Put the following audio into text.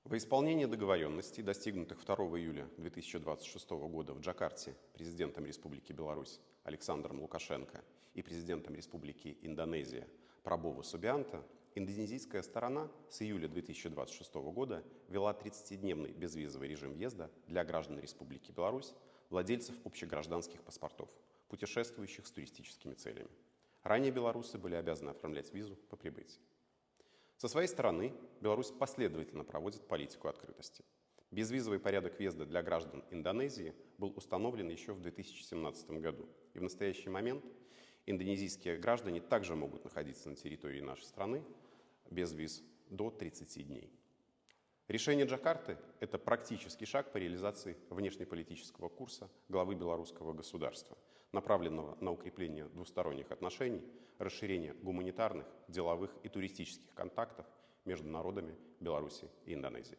Во исполнение договоренностей, достигнутых 2 июля 2026 года в Джакарте президентом Республики Беларусь Александром Лукашенко и президентом Республики Индонезия Прабово Субианто, индонезийская сторона с июля 2026 года ввела 30-дневный безвизовый режим въезда для граждан Республики Беларусь, владельцев общегражданских паспортов, путешествующих с туристическими целями. Ранее белорусы были обязаны оформлять визу по прибытии. Со своей стороны, Беларусь последовательно проводит политику открытости. Безвизовый порядок въезда для граждан Индонезии был установлен еще в 2017 году. И в настоящий момент индонезийские граждане также могут находиться на территории нашей страны без виз до 30 дней. Решение Джакарты – это практический шаг по реализации внешнеполитического курса главы белорусского государства, направленного на укрепление двусторонних отношений, расширение гуманитарных, деловых и туристических контактов между народами Беларуси и Индонезии.